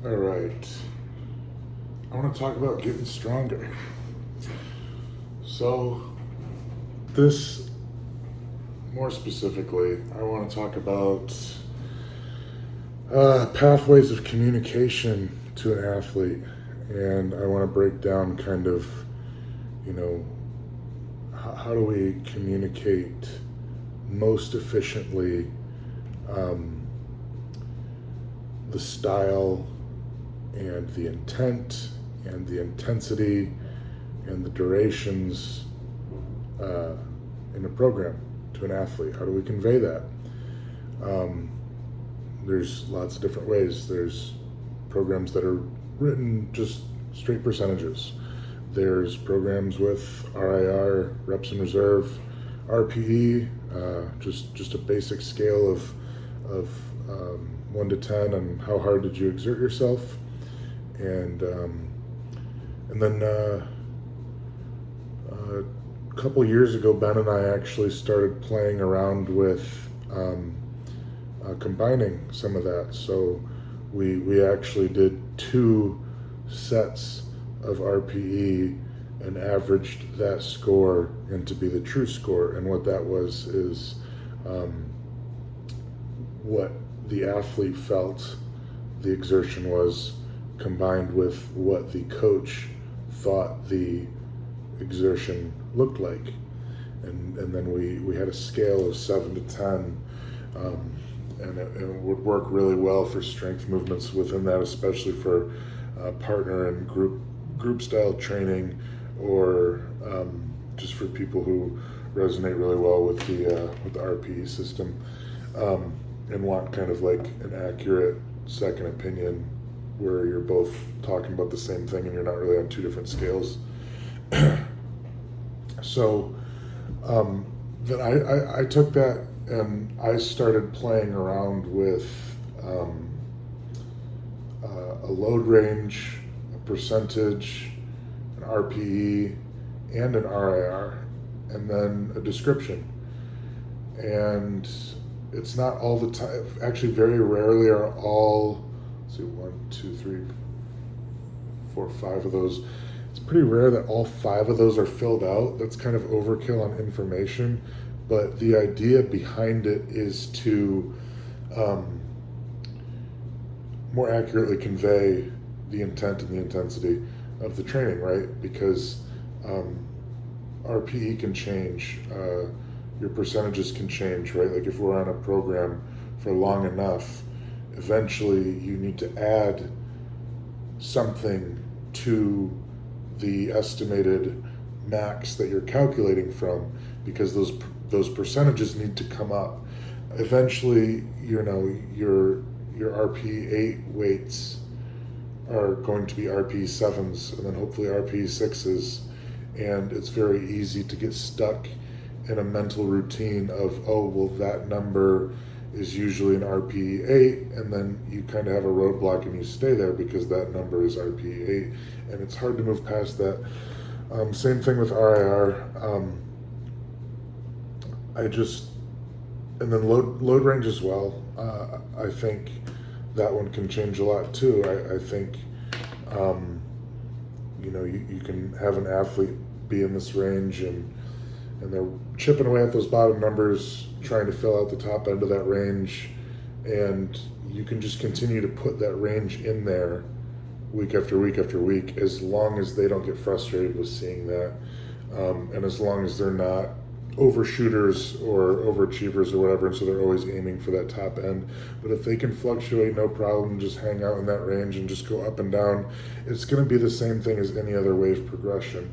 All right. I want to talk about getting stronger. So, this more specifically, I want to talk about pathways of communication to an athlete. And I want to break down kind of, you know, how do we communicate most efficiently um, the style and the intent and the intensity and the durations uh, in a program to an athlete. How do we convey that? Um, there's lots of different ways. There's programs that are written just straight percentages. There's programs with RIR, reps in reserve, RPE, just a basic scale of 1 to 10 and how hard did you exert yourself, and then a couple years ago, Ben and I actually started playing around with combining some of that. So we actually did 2 sets of RPE and averaged that score and to be the true score. And what that was is what the athlete felt the exertion was combined with what the coach thought the exertion looked like. And then we had a scale of 7 to 10, and it would work really well for strength movements within that, especially for partner and group style training, or just for people who resonate really well with the RPE system, and want kind of like an accurate second opinion where you're both talking about the same thing and you're not really on 2 different scales. So then I took that and I started playing around with a load range, a percentage, an RPE, and an RIR, and then a description. And it's not all the time. Actually, very rarely are all. Let's see, 1, 2, 3, 4, 5 of those. It's pretty rare that all 5 of those are filled out. That's kind of overkill on information, but the idea behind it is to more accurately convey the intent and the intensity of the training, right? Because RPE can change, your percentages can change, right? Like if we're on a program for long enough, eventually you need to add something to the estimated max that you're calculating from, because those percentages need to come up. Eventually, you know, your RP8 weights are going to be RP7s and then hopefully RP6s, and it's very easy to get stuck in a mental routine of, oh, well, that number is usually an RP8, and then you kind of have a roadblock and you stay there because that number is RP8, and it's hard to move past that. Same thing with RIR. And then load range as well. I think that one can change a lot too. I think, you can have an athlete be in this range and they're chipping away at those bottom numbers, trying to fill out the top end of that range, and you can just continue to put that range in there week after week after week, as long as they don't get frustrated with seeing that, and as long as they're not overshooters or overachievers or whatever, and so they're always aiming for that top end. But if they can fluctuate, no problem, just hang out in that range and just go up and down, it's going to be the same thing as any other wave progression.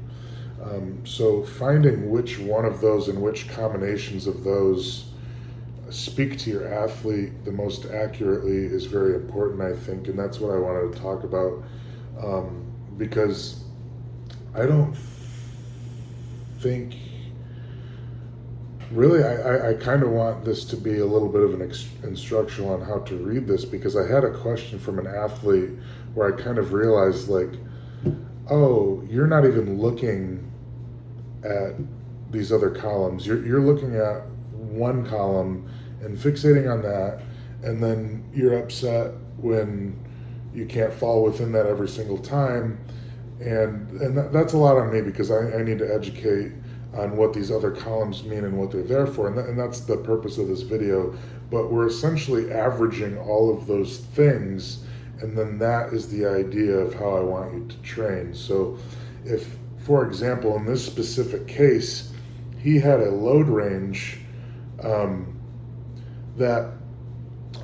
So finding which one of those and which combinations of those speak to your athlete the most accurately is very important, I think, and that's what I wanted to talk about, because I don't think, really, I kind of want this to be a little bit of an instructional on how to read this, because I had a question from an athlete where I kind of realized, like, oh, you're not even looking at these other columns. You're looking at one column and fixating on that, and then you're upset when you can't fall within that every single time. And that's a lot on me, because I need to educate on what these other columns mean and what they're there for. And that's the purpose of this video. But we're essentially averaging all of those things, and then that is the idea of how I want you to train. So if, for example, in this specific case, he had a load range that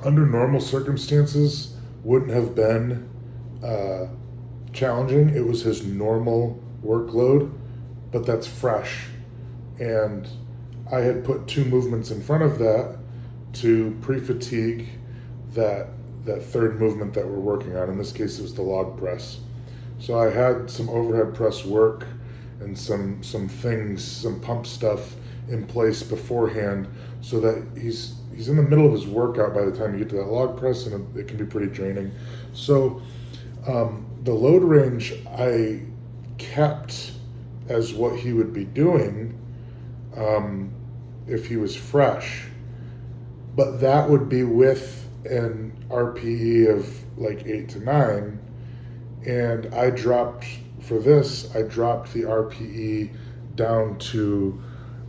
under normal circumstances wouldn't have been challenging. It was his normal workload, but that's fresh. And I had put 2 movements in front of that to pre-fatigue that third movement that we're working on. In this case, it was the log press. So I had some overhead press work and some things, some pump stuff in place beforehand, so that he's in the middle of his workout by the time you get to that log press, and it can be pretty draining. So the load range I kept as what he would be doing if he was fresh, but that would be with an RPE of like 8 to 9, and I dropped the RPE down to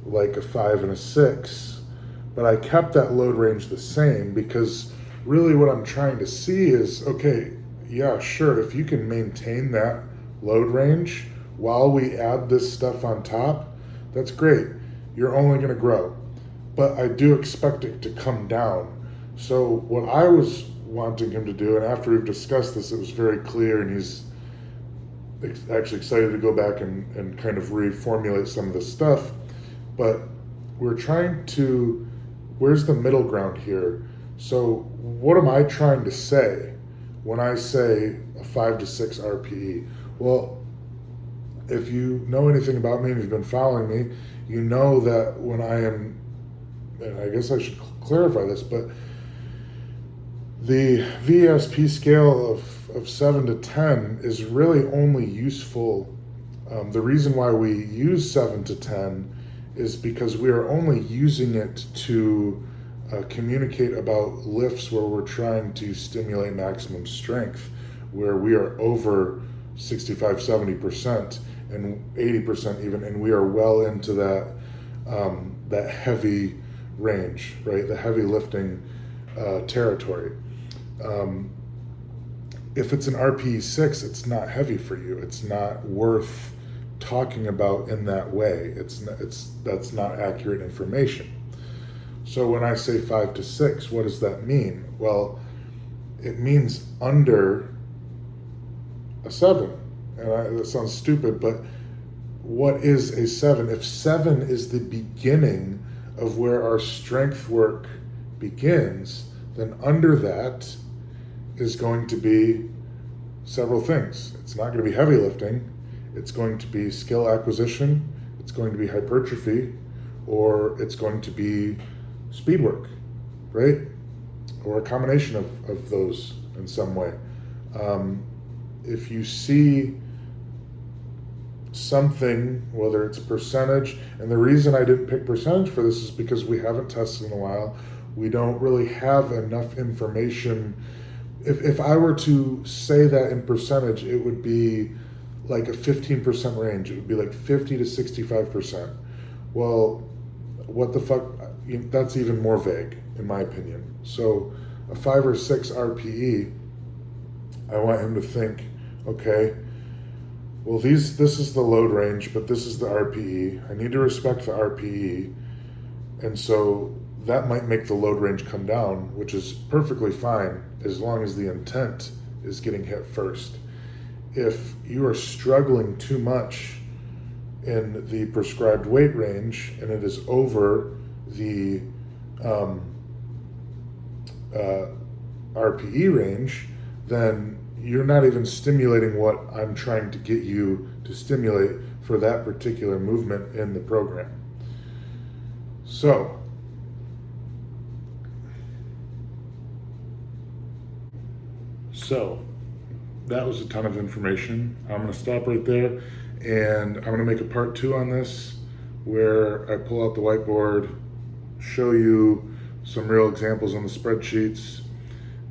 like a 5 and a 6, but I kept that load range the same, because really what I'm trying to see is, okay, yeah, sure, if you can maintain that load range while we add this stuff on top, that's great. You're only going to grow. But I do expect it to come down. So what I was wanting him to do, and after we've discussed this, it was very clear, and he's actually excited to go back and kind of reformulate some of this stuff. But we're trying to, where's the middle ground here? So what am I trying to say when I say a 5 to 6 RPE? Well, if you know anything about me and you've been following me, you know that when I am, and I guess I should clarify this, but the VASP scale of 7 to 10 is really only useful. The reason why we use 7 to 10 is because we are only using it to communicate about lifts where we're trying to stimulate maximum strength, where we are over 65, 70% and 80% even, and we are well into that heavy range, right? The heavy lifting territory. If it's an RPE 6, it's not heavy for you. It's not worth talking about in that way. That's not accurate information. So when I say 5 to 6, what does that mean? Well, it means under a 7. And that sounds stupid, but what is a 7? If 7 is the beginning of where our strength work begins, then under that is going to be several things. It's not going to be heavy lifting. It's going to be skill acquisition. It's going to be hypertrophy, or it's going to be speed work, right? Or a combination of those in some way. If you see something, whether it's percentage, and the reason I didn't pick percentage for this is because we haven't tested in a while. We don't really have enough information. If I were to say that in percentage, it would be like a 15% range. It would be like 50 to 65%. Well, what the fuck? That's even more vague, in my opinion. So a 5 or 6 RPE, I want him to think, okay, well, this is the load range, but this is the RPE. I need to respect the RPE. And so that might make the load range come down, which is perfectly fine as long as the intent is getting hit first. If you are struggling too much in the prescribed weight range and it is over the RPE range, then you're not even stimulating what I'm trying to get you to stimulate for that particular movement in the program. So that was a ton of information. I'm going to stop right there, and I'm going to make a part 2 on this where I pull out the whiteboard, show you some real examples on the spreadsheets,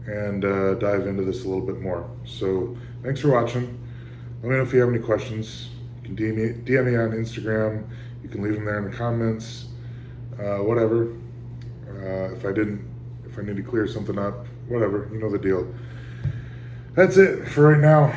and dive into this a little bit more. So thanks for watching. Let me know if you have any questions. You can DM me on Instagram. You can leave them there in the comments. Whatever. If I need to clear something up, whatever, you know the deal. That's it for right now.